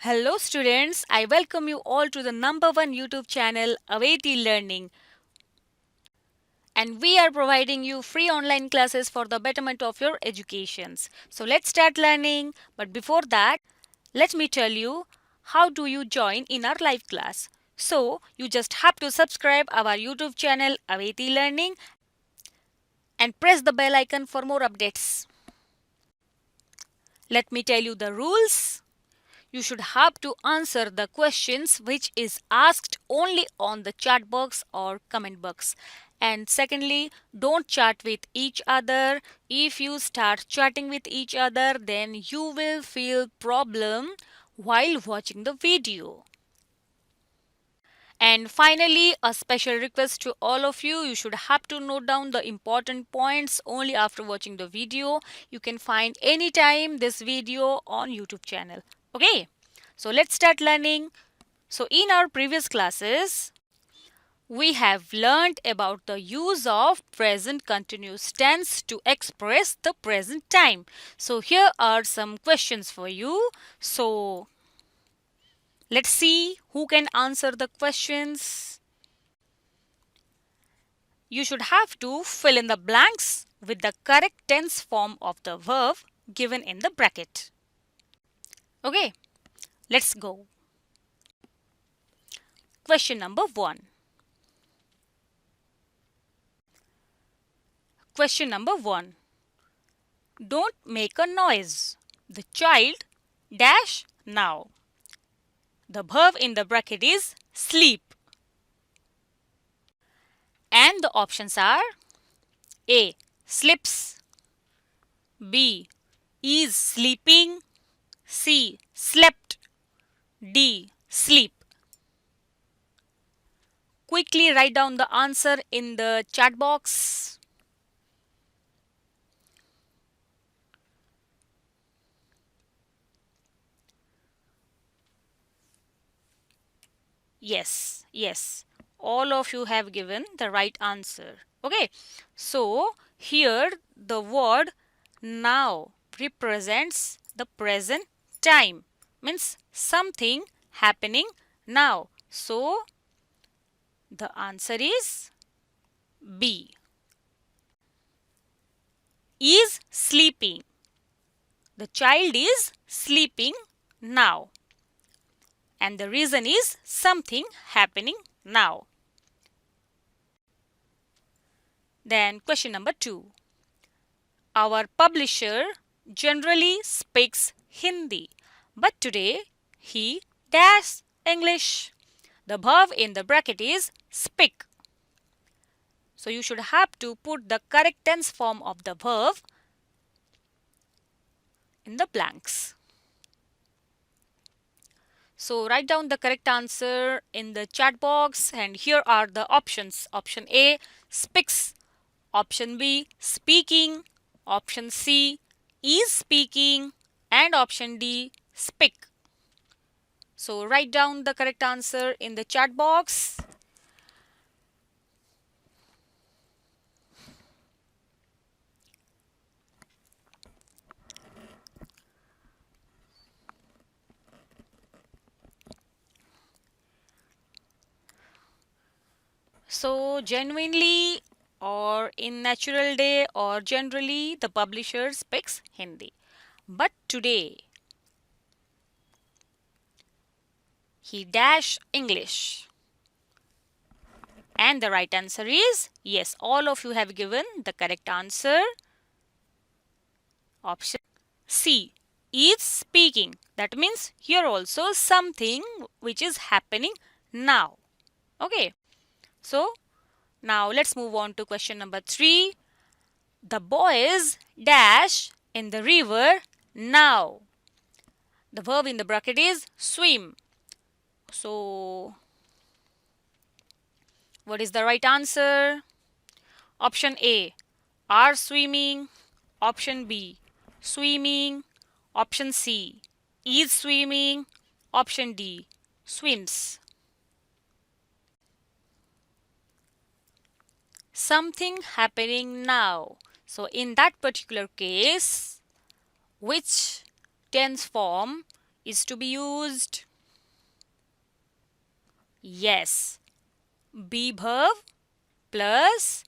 Hello students, I welcome you all to the number one YouTube channel Aveti Learning, and we are providing you free online classes for the betterment of your educations. So let's start learning, but before that, let me tell you how do you join in our live class. So you just have to subscribe our YouTube channel Aveti Learning and press the bell icon for more updates. Let me tell you the rules. You should have to answer the questions which is asked only on the chat box or comment box. And secondly, don't chat with each other. If you start chatting with each other, then you will feel problem while watching the video. And finally, a special request to all of you. You should have to note down the important points only after watching the video. You can find anytime this video on YouTube channel. Okay, so let's start learning. So in our previous classes, we have learned about the use of present continuous tense to express the present time. So here are some questions for you. So let's see who can answer the questions. You should have to fill in the blanks with the correct tense form of the verb given in the bracket. Okay, let's go. Question number 1. Question number 1. Don't make a noise. The child dash now. The verb in the bracket is sleep. And the options are A. Slips, B. Is sleeping, C. Slept, D. Sleep. Quickly write down the answer in the chat box. Yes, all of you have given the right answer. Okay, so here the word now represents the present time, means something happening now. So the answer is B. Is sleeping. The child is sleeping now. And the reason is something happening now. Then question number 2. Our publisher generally speaks Hindi, but today he dash English. The verb in the bracket is speak. So you should have to put the correct tense form of the verb in the blanks. So write down the correct answer in the chat box, and here are the options. Option A, speaks. Option B, speaking. Option C, is speaking. And option D, speak. So write down the correct answer in the chat box. So genuinely or in natural day or generally the publisher speaks Hindi. But today he dash English. And the right answer is yes. All of you have given the correct answer. Option C is speaking. That means here also something which is happening now. Okay. So now let's move on to question number 3. The boys dash in the river now. The verb in the bracket is swim. So what is the right answer? Option A, are swimming. Option B, swimming. Option C, is swimming. Option D, swims. Something happening now. So in that particular case, which tense form is to be used? Yes. Be verb plus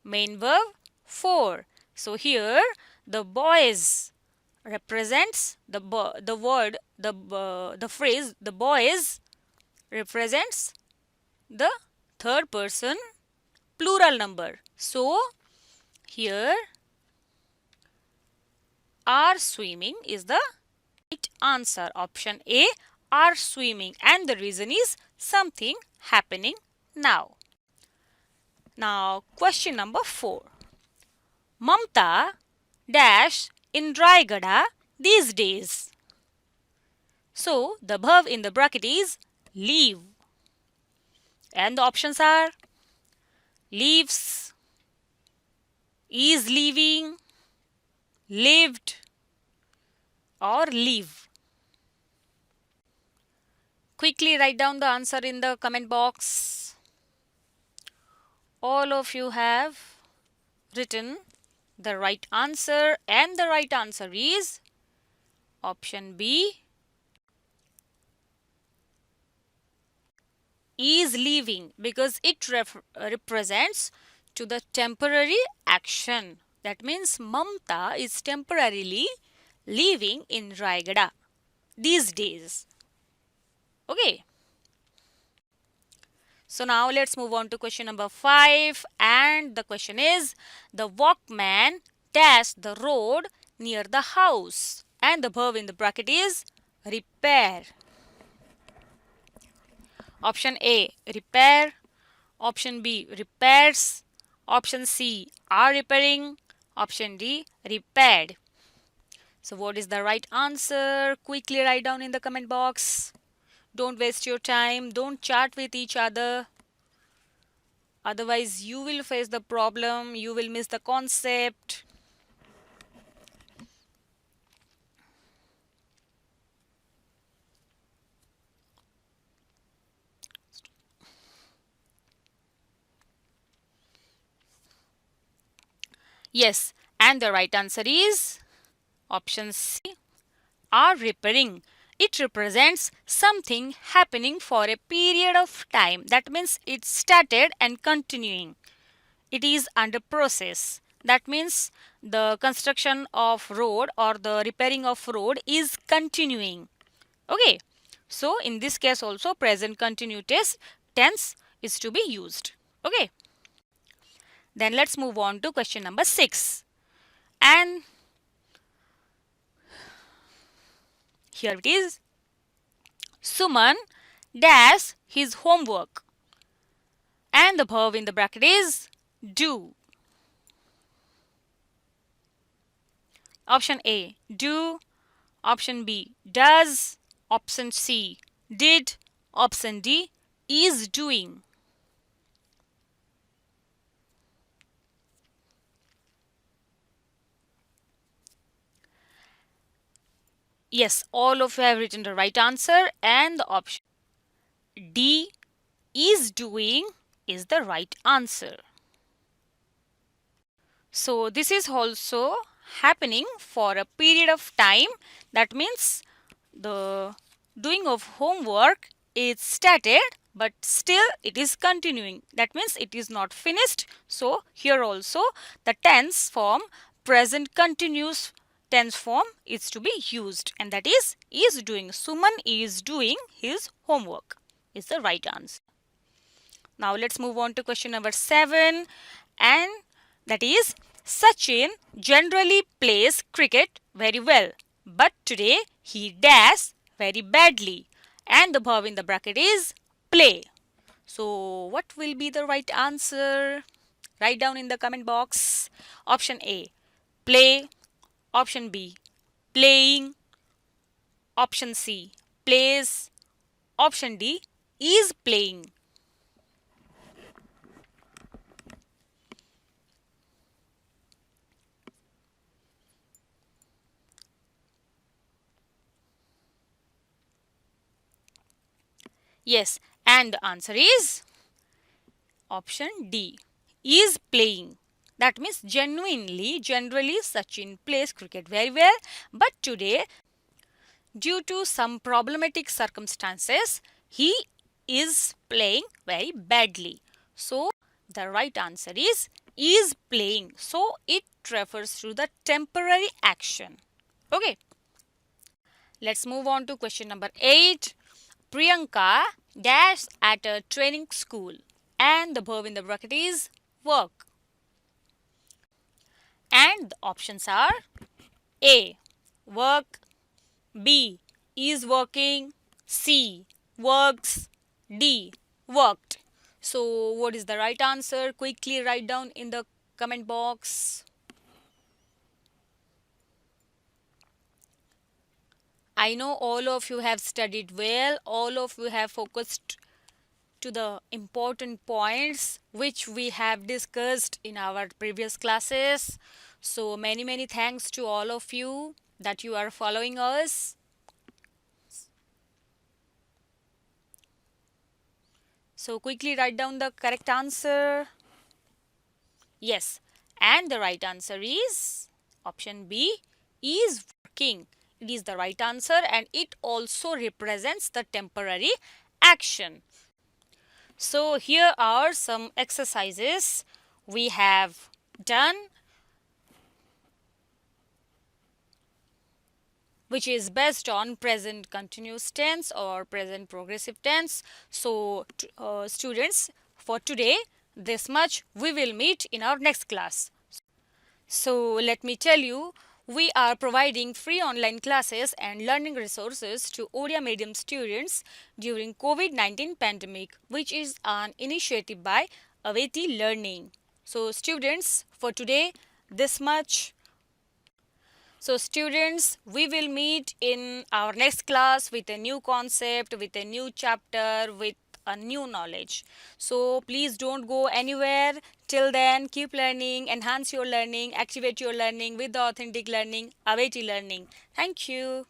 main verb for. So here the boys represents the word the phrase the boys represents the third person plural number. So here are swimming is the right answer. Option A, are swimming, and the reason is something happening now. Now question number 4. Mamta dash in Raigada these days. So the verb in the bracket is leave. And the options are leaves, is leaving, lived, or leave. Quickly write down the answer in the comment box. All of you have written the right answer, and the right answer is option B, is leaving, because it represents to the temporary action. That means Mamta is temporarily living in Raigada these days. Okay. So now let's move on to question number 5, and the question is the walkman dashed the road near the house, and the verb in the bracket is repair. Option A, repair. Option B, repairs. Option C, are repairing. Option D, repaired. So what is the right answer? Quickly write down in the comment box. Don't waste your time. Don't chat with each other. Otherwise, you will face the problem. You will miss the concept. Yes, and the right answer is option C, are repairing. It represents something happening for a period of time. That means it started and continuing. It is under process. That means the construction of road or the repairing of road is continuing. Okay. So in this case also present continuous tense is to be used. Okay. Then let's move on to question number 6. And here it is. Suman dash his homework, and the verb in the bracket is do. Option A, do. Option B, does. Option C, did. Option D, is doing. Yes, all of you have written the right answer, and the option D, is doing, is the right answer. So this is also happening for a period of time. That means the doing of homework is started, but still it is continuing. That means it is not finished. So here also the tense form, present continuous tense form, is to be used, and that is doing. Suman is doing his homework is the right answer. Now let's move on to question number 7, and that is Sachin generally plays cricket very well, but today he dashed very badly, and the verb in the bracket is play. So what will be the right answer? Write down in the comment box. Option A, play. Option B, playing. Option C, plays. Option D, is playing. Yes, and the answer is option D, is playing. That means generally Sachin plays cricket very well, but today Due to some problematic circumstances, he is playing very badly. So the right answer is playing. So it refers to the temporary action. Okay. Let's move on to question number 8. Priyanka dash at a training school, and the verb in the bracket is work. And the options are A. Work, B. Is working, C. Works, D. Worked. So what is the right answer? Quickly write down in the comment box. I know all of you have studied well, all of you have focused to the important points which we have discussed in our previous classes. So many thanks to all of you that you are following us. So quickly write down the correct answer. Yes, and the right answer is option B, is working. It is the right answer and it also represents the temporary action. So here are some exercises we have done, which is based on present continuous tense or present progressive tense. So students, for today this much. We will meet in our next class. So let me tell you, we are providing free online classes and learning resources to Odia medium students during COVID-19 pandemic, which is an initiative by Aveti Learning. So students, for today this much. So students, we will meet in our next class with a new concept, with a new chapter, with a new knowledge. So please don't go anywhere. Till then, keep learning, enhance your learning, activate your learning with the authentic learning, Aveti Learning. Thank you.